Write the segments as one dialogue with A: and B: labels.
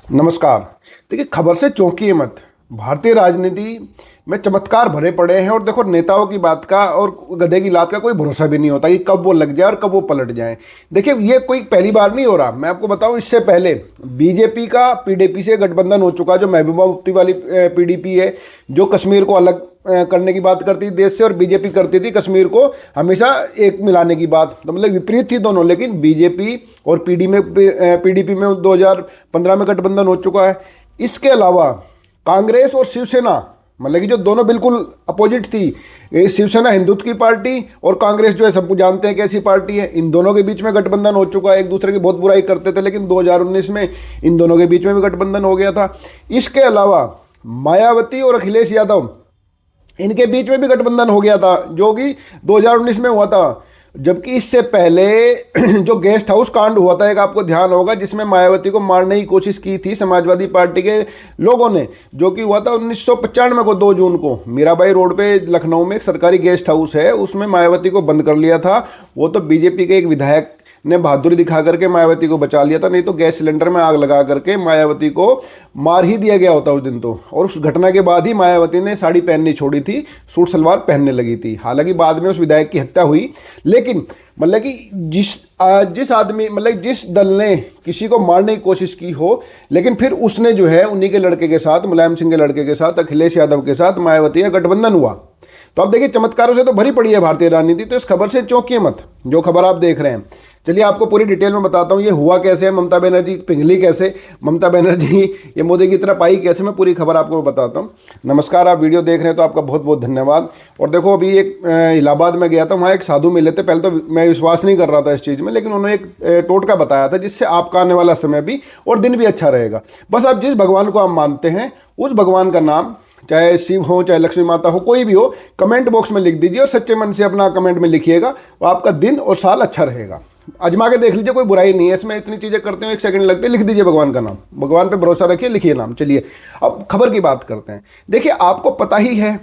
A: नमस्कार। देखिए, खबर से चौंकिए मत। भारतीय राजनीति में चमत्कार भरे पड़े हैं और देखो, नेताओं की बात का और गधे की लात का कोई भरोसा भी नहीं होता कि कब वो लग जाए और कब वो पलट जाए। देखिए, ये कोई पहली बार नहीं हो रहा। मैं आपको बताऊं, इससे पहले बीजेपी का पीडीपी से गठबंधन हो चुका, जो महबूबा मुफ्ती वाली पीडीपी है, जो कश्मीर को अलग करने की बात करती थी देश से, और बीजेपी करती थी कश्मीर को हमेशा एक मिलाने की बात। तो मतलब विपरीत थी दोनों। लेकिन बीजेपी और पीडीपी में 2015 में गठबंधन हो चुका है। इसके अलावा कांग्रेस और शिवसेना, मतलब कि जो दोनों बिल्कुल अपोजिट थी, शिवसेना हिंदुत्व की पार्टी और कांग्रेस जो है सबको जानते हैं कैसी पार्टी है, इन दोनों के बीच में गठबंधन हो चुका है। एक दूसरे की बहुत बुराई करते थे, लेकिन 2019 में इन दोनों के बीच में भी गठबंधन हो गया था। इसके अलावा मायावती और अखिलेश यादव, इनके बीच में भी गठबंधन हो गया था, जो कि 2019 में हुआ था। जबकि इससे पहले जो गेस्ट हाउस कांड हुआ था, एक आपको ध्यान होगा, जिसमें मायावती को मारने की कोशिश की थी समाजवादी पार्टी के लोगों ने, जो कि हुआ था 1995 को 2 जून को। मीराबाई रोड पे लखनऊ में एक सरकारी गेस्ट हाउस है, उसमें मायावती को बंद कर लिया था। वो तो बीजेपी के एक विधायक ने बहादुरी दिखा करके मायावती को बचा लिया था, नहीं तो गैस सिलेंडर में आग लगा करके मायावती को मार ही दिया गया होता उस दिन तो। और उस घटना के बाद ही मायावती ने साड़ी पहननी छोड़ी थी, सूट सलवार पहनने लगी थी। हालांकि बाद में उस विधायक की हत्या हुई, लेकिन मतलब कि जिस आदमी, मतलब जिस दल ने किसी को मारने की कोशिश की हो, लेकिन फिर उसने जो है उन्हीं के लड़के के साथ, मुलायम सिंह के लड़के के साथ, अखिलेश यादव के साथ मायावती का गठबंधन हुआ। तो अब देखिए, चमत्कारों से तो भरी पड़ी है भारतीय राजनीति। तो इस खबर से चौंकिए मत, जो खबर आप देख रहे हैं। चलिए आपको पूरी डिटेल में बताता हूँ, ये हुआ कैसे, ममता बनर्जी पिघली कैसे, ममता बनर्जी ये मोदी की तरफ आई कैसे, मैं पूरी खबर आपको बताता हूँ। नमस्कार, आप वीडियो देख रहे हैं तो आपका बहुत बहुत धन्यवाद। और देखो, अभी एक इलाहाबाद में गया था, वहाँ एक साधु मिले थे। पहले तो मैं विश्वास नहीं कर रहा था इस चीज़ में, लेकिन उन्होंने एक टोटका बताया था, जिससे आपका आने वाला समय भी और दिन भी अच्छा रहेगा। बस आप जिस भगवान को आप मानते हैं, उस भगवान का नाम, चाहे शिव हो, चाहे लक्ष्मी माता हो, कोई भी हो, कमेंट बॉक्स में लिख दीजिए और सच्चे मन से अपना कमेंट में लिखिएगा, तो आपका दिन और साल अच्छा रहेगा। आजमा के देख लीजिए, कोई बुराई नहीं है इसमें। इतनी चीज़ें करते हैं, 1 सेकंड लगते हैं, लिख दीजिए भगवान का नाम, भगवान पे भरोसा रखिए, लिखिए नाम। चलिए अब खबर की बात करते हैं। देखिए, आपको पता ही है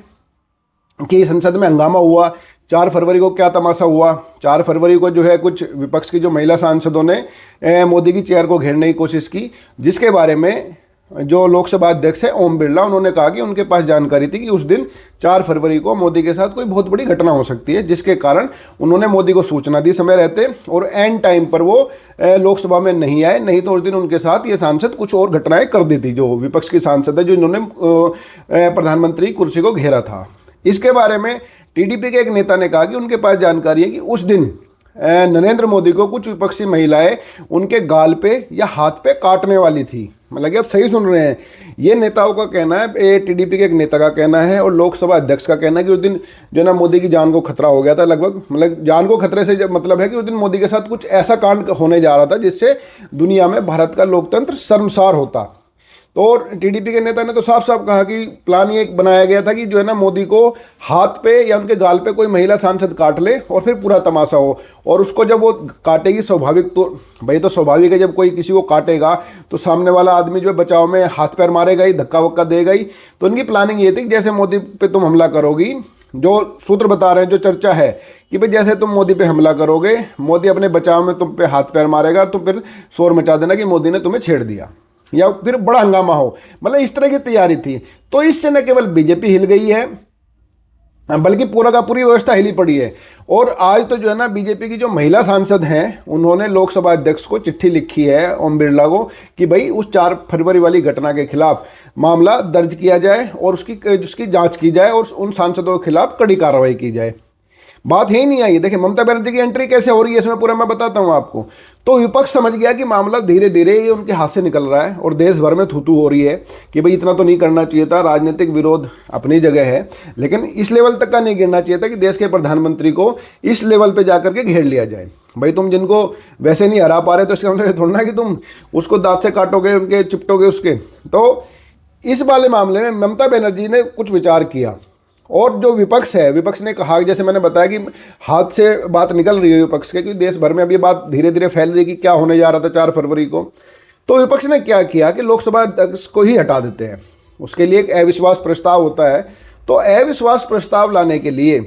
A: कि संसद में हंगामा हुआ। 4 फरवरी को क्या तमाशा हुआ। 4 फरवरी को जो है कुछ विपक्ष की जो महिला सांसदों ने मोदी की चेयर को घेरने की कोशिश की, जिसके बारे में जो लोकसभा अध्यक्ष है ओम बिरला, उन्होंने कहा कि उनके पास जानकारी थी कि उस दिन 4 फरवरी को मोदी के साथ कोई बहुत बड़ी घटना हो सकती है, जिसके कारण उन्होंने मोदी को सूचना दी समय रहते, और एंड टाइम पर वो लोकसभा में नहीं आए। नहीं तो उस दिन उनके साथ ये सांसद कुछ और घटनाएं कर देती, जो विपक्ष की सांसद है, जो इन्होंने प्रधानमंत्री कुर्सी को घेरा था। इसके बारे में टीडीपी के एक नेता ने कहा कि उनके पास जानकारी है कि उस दिन नरेंद्र मोदी को कुछ विपक्षी महिलाएं उनके गाल पे या हाथ पे काटने वाली थी। मतलब कि आप सही सुन रहे हैं, ये नेताओं का कहना है, ये टीडीपी के एक नेता का कहना है, और लोकसभा अध्यक्ष का कहना है कि उस दिन जो ना मोदी की जान को खतरा हो गया था लगभग। मतलब जान को खतरे से मतलब है कि उस दिन मोदी के साथ कुछ ऐसा कांड होने जा रहा था जिससे दुनिया में भारत का लोकतंत्र शर्मसार होता। तो टीडीपी के नेता ने तो साफ साफ कहा कि प्लान ये बनाया गया था कि जो है ना मोदी को हाथ पे या उनके गाल पे कोई महिला सांसद काट ले और फिर पूरा तमाशा हो। और उसको जब वो काटेगी, स्वाभाविक तो भाई, तो स्वाभाविक है, जब कोई किसी को काटेगा तो सामने वाला आदमी जो है बचाव में हाथ पैर मारेगा ही, धक्का वक्का देगा ही। तो उनकी प्लानिंग ये थी कि जैसे मोदी पे तुम हमला करोगी, जो सूत्र बता रहे हैं, जो चर्चा है कि भाई जैसे तुम मोदी पे हमला करोगे, मोदी अपने बचाव में तुम पे हाथ पैर मारेगा, तो फिर शोर मचा देना कि मोदी ने तुम्हें छेड़ दिया, या फिर बड़ा हंगामा हो। मतलब इस तरह की तैयारी थी। तो इससे न केवल बीजेपी हिल गई है, बल्कि पूरा का पूरी व्यवस्था हिली पड़ी है। और आज तो जो है ना, बीजेपी की जो महिला सांसद हैं, उन्होंने लोकसभा अध्यक्ष को चिट्ठी लिखी है, ओम बिरला को, कि भाई उस 4 फरवरी वाली घटना के खिलाफ मामला दर्ज किया जाए और उसकी जांच की जाए और उन सांसदों के खिलाफ कड़ी कार्रवाई की जाए। बात यही नहीं आई। देखिए, ममता बनर्जी की एंट्री कैसे हो रही है इसमें पूरा मैं बताता हूं आपको। तो विपक्ष समझ गया कि मामला धीरे धीरे ये उनके हाथ से निकल रहा है और देश भर में थूथू हो रही है कि भाई इतना तो नहीं करना चाहिए था। राजनीतिक विरोध अपनी जगह है, लेकिन इस लेवल तक का नहीं गिरना चाहिए था कि देश के प्रधानमंत्री को इस लेवल पे जाकर के घेर लिया जाए। भाई तुम जिनको वैसे नहीं हरा पा रहे, तो इसका मतलब थोड़ा ना कि तुम उसको दांत से काटोगे, उनके चिपटोगे उसके। तो इस वाले मामले में ममता बनर्जी ने कुछ विचार किया, और जो विपक्ष है, विपक्ष ने कहा, जैसे मैंने बताया कि हाथ से बात निकल रही है विपक्ष के, क्योंकि देश भर में अभी बात धीरे धीरे फैल रही है कि क्या होने जा रहा था 4 फरवरी को। तो विपक्ष ने क्या किया कि लोकसभा अध्यक्ष को ही हटा देते हैं। उसके लिए एक अविश्वास प्रस्ताव होता है। तो अविश्वास प्रस्ताव लाने के लिए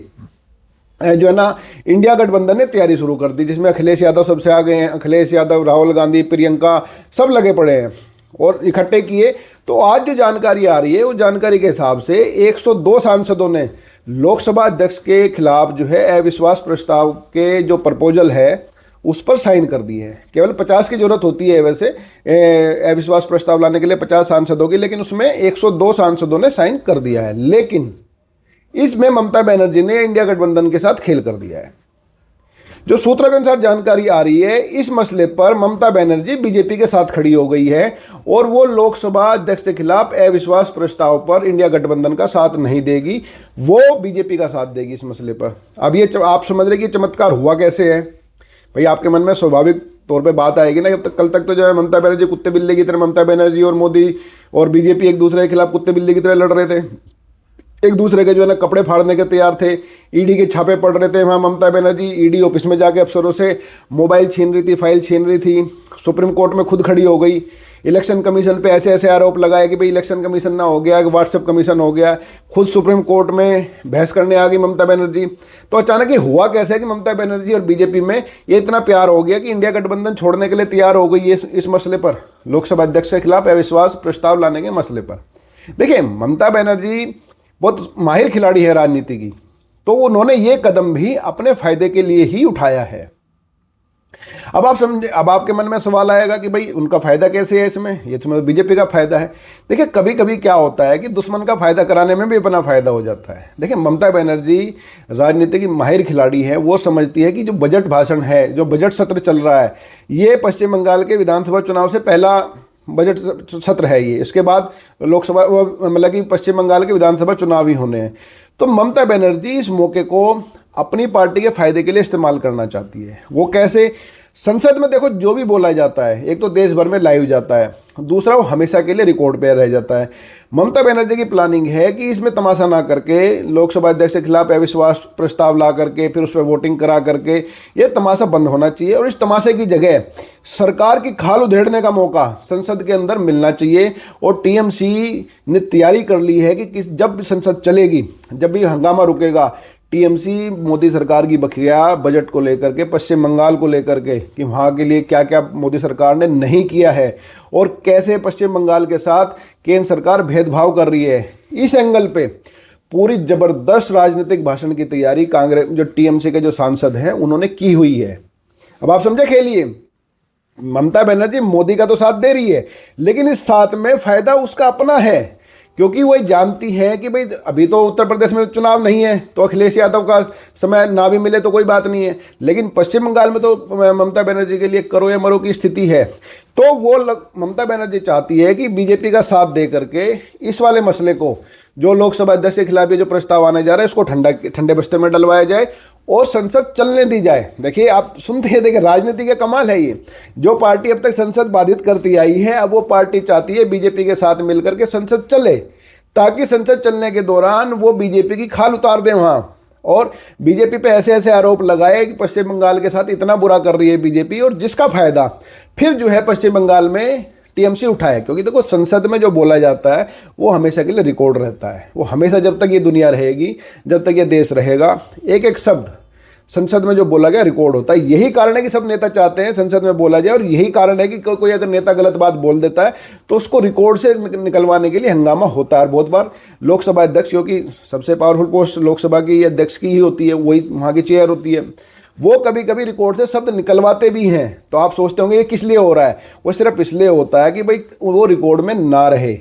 A: जो है ना, इंडिया गठबंधन ने तैयारी शुरू कर दी, जिसमें अखिलेश यादव सबसे आगे हैं। अखिलेश यादव, राहुल गांधी, प्रियंका, सब लगे पड़े हैं। और इकट्ठे किए। तो आज जो जानकारी आ रही है उस जानकारी के हिसाब से 102 सांसदों ने लोकसभा अध्यक्ष के खिलाफ जो है अविश्वास प्रस्ताव के जो प्रपोजल है उस पर साइन कर दिए हैं। केवल 50 की जरूरत होती है वैसे अविश्वास प्रस्ताव लाने के लिए 50 सांसदों की, लेकिन उसमें 102 सांसदों ने साइन कर दिया है। लेकिन इसमें ममता बनर्जी ने इंडिया गठबंधन के साथ खेल कर दिया है। जो सूत्रों के अनुसार जानकारी आ रही है, इस मसले पर ममता बनर्जी बीजेपी के साथ खड़ी हो गई है और वो लोकसभा अध्यक्ष के खिलाफ अविश्वास प्रस्ताव पर इंडिया गठबंधन का साथ नहीं देगी, वो बीजेपी का साथ देगी इस मसले पर। अब ये आप समझ रहे कि चमत्कार हुआ कैसे है भाई। आपके मन में स्वाभाविक तौर पे बात आएगी ना, जब तक कल तक तो जो है ममता बनर्जी कुत्ते बिल्ली की तरह, ममता बनर्जी और मोदी और बीजेपी एक दूसरे के खिलाफ कुत्ते बिल्ली की तरह लड़ रहे थे, एक दूसरे के जो है ना कपड़े फाड़ने के तैयार थे, ईडी के छापे पड़ रहे थे। वहाँ ममता बनर्जी ईडी ऑफिस में जाके अफसरों से मोबाइल छीन रही थी, फाइल छीन रही थी, सुप्रीम कोर्ट में खुद खड़ी हो गई, इलेक्शन कमीशन पे ऐसे ऐसे आरोप लगाए कि भाई इलेक्शन कमीशन ना हो गया, व्हाट्सएप कमीशन हो गया, खुद सुप्रीम कोर्ट में बहस करने आ गई ममता बनर्जी। तो अचानक ये हुआ कैसे कि ममता बनर्जी और बीजेपी में ये इतना प्यार हो गया कि इंडिया गठबंधन छोड़ने के लिए तैयार हो गई है इस मसले पर, लोकसभा अध्यक्ष के खिलाफ अविश्वास प्रस्ताव लाने के मसले पर। देखिए, ममता बनर्जी बहुत माहिर खिलाड़ी है राजनीति की, तो उन्होंने ये कदम भी अपने फायदे के लिए ही उठाया है। अब आप समझे, अब आपके मन में सवाल आएगा कि भाई उनका फायदा कैसे है इसमें, ये तो बीजेपी का फायदा है। देखिए, कभी कभी क्या होता है कि दुश्मन का फायदा कराने में भी अपना फायदा हो जाता है। देखिए, ममता बनर्जी राजनीति की माहिर खिलाड़ी है, वो समझती है कि जो बजट भाषण है, जो बजट सत्र चल रहा है, ये पश्चिम बंगाल के विधानसभा चुनाव से पहला बजट सत्र है ये, इसके बाद लोकसभा मतलब कि पश्चिम बंगाल के विधानसभा चुनाव ही होने हैं। तो ममता बनर्जी इस मौके को अपनी पार्टी के फायदे के लिए इस्तेमाल करना चाहती है। वो कैसे? संसद में देखो जो भी बोला जाता है, एक तो देश भर में लाइव जाता है, दूसरा वो हमेशा के लिए रिकॉर्ड पे रह जाता है। ममता बनर्जी की प्लानिंग है कि इसमें तमाशा ना करके लोकसभा अध्यक्ष के खिलाफ अविश्वास प्रस्ताव ला करके फिर उस पर वोटिंग करा करके ये तमाशा बंद होना चाहिए और इस तमाशे की जगह सरकार की खाल उधेड़ने का मौका संसद के अंदर मिलना चाहिए। और टीएमसी ने तैयारी कर ली है कि जब संसद चलेगी, जब भी हंगामा रुकेगा, टीएमसी मोदी सरकार की बखिया बजट को लेकर के, पश्चिम बंगाल को लेकर के कि वहाँ के लिए क्या क्या मोदी सरकार ने नहीं किया है और कैसे पश्चिम बंगाल के साथ केंद्र सरकार भेदभाव कर रही है, इस एंगल पे पूरी जबरदस्त राजनीतिक भाषण की तैयारी कांग्रेस जो टीएमसी के जो सांसद हैं उन्होंने की हुई है। अब आप समझे खेलिए, ममता बनर्जी मोदी का तो साथ दे रही है, लेकिन इस साथ में फायदा उसका अपना है, क्योंकि वो जानती है कि भाई अभी तो उत्तर प्रदेश में चुनाव नहीं है, तो अखिलेश यादव का समय ना भी मिले तो कोई बात नहीं है, लेकिन पश्चिम बंगाल में तो ममता बनर्जी के लिए करो या मरो की स्थिति है। तो वो ममता बनर्जी चाहती है कि बीजेपी का साथ दे करके इस वाले मसले को, जो लोकसभा अध्यक्ष के खिलाफ ये जो प्रस्ताव आने जा रहा है, इसको ठंडे बस्ते में डलवाया जाए और संसद चलने दी जाए। देखिए, आप सुनते हैं, देखिए राजनीति का कमाल है ये, जो पार्टी अब तक संसद बाधित करती आई है, अब वो पार्टी चाहती है बीजेपी के साथ मिलकर के संसद चले, ताकि संसद चलने के दौरान वो बीजेपी की खाल उतार दें वहाँ और बीजेपी पे ऐसे ऐसे आरोप लगाए कि पश्चिम बंगाल के साथ इतना बुरा कर रही है बीजेपी, और जिसका फायदा फिर जो है पश्चिम बंगाल में टीएमसी उठाए। क्योंकि देखो, संसद में जो बोला जाता है वो हमेशा के लिए रिकॉर्ड रहता है, वो हमेशा जब तक ये दुनिया रहेगी, जब तक ये देश रहेगा, एक एक शब्द संसद में जो बोला गया रिकॉर्ड होता है। यही कारण है कि सब नेता चाहते हैं संसद में बोला जाए, और यही कारण है कि कोई अगर नेता गलत बात बोल देता है तो उसको रिकॉर्ड से निकलवाने के लिए हंगामा होता है। बहुत बार लोकसभा अध्यक्ष, क्योंकि सबसे पावरफुल पोस्ट लोकसभा की अध्यक्ष की ही होती है, वही वहाँ की चेयर होती है, वो कभी कभी रिकॉर्ड से शब्द निकलवाते भी हैं। तो आप सोचते होंगे ये किस लिए हो रहा है? वो सिर्फ इसलिए होता है कि भाई वो रिकॉर्ड में ना रहे।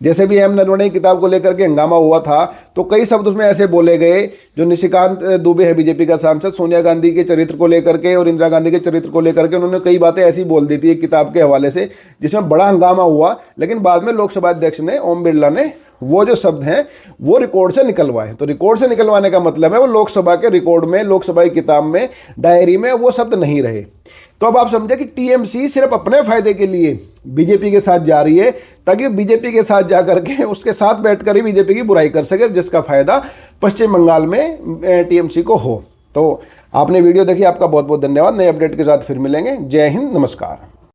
A: जैसे भी एम नरवणे की किताब को लेकर के हंगामा हुआ था, तो कई शब्द उसमें ऐसे बोले गए, जो निशिकांत दुबे है बीजेपी का सांसद, सोनिया गांधी के चरित्र को लेकर के और इंदिरा गांधी के चरित्र को लेकर के उन्होंने कई बातें ऐसी बोल दी थी एक किताब के हवाले से, जिसमें बड़ा हंगामा हुआ। लेकिन बाद में लोकसभा अध्यक्ष ने, ओम बिरला ने, वो जो शब्द हैं वो रिकॉर्ड से निकलवाए। तो रिकॉर्ड से निकलवाने का मतलब है वो लोकसभा के रिकॉर्ड में, लोकसभा की किताब में, डायरी में वो शब्द नहीं रहे। तो अब आप समझे कि टीएमसी सिर्फ अपने फायदे के लिए बीजेपी के साथ जा रही है, ताकि बीजेपी के साथ जाकर के उसके साथ बैठकर ही बीजेपी की बुराई कर सके, जिसका फायदा पश्चिम बंगाल में टीएमसी को हो। तो आपने वीडियो देखी, आपका बहुत बहुत धन्यवाद। नए अपडेट के साथ फिर मिलेंगे। जय हिंद, नमस्कार।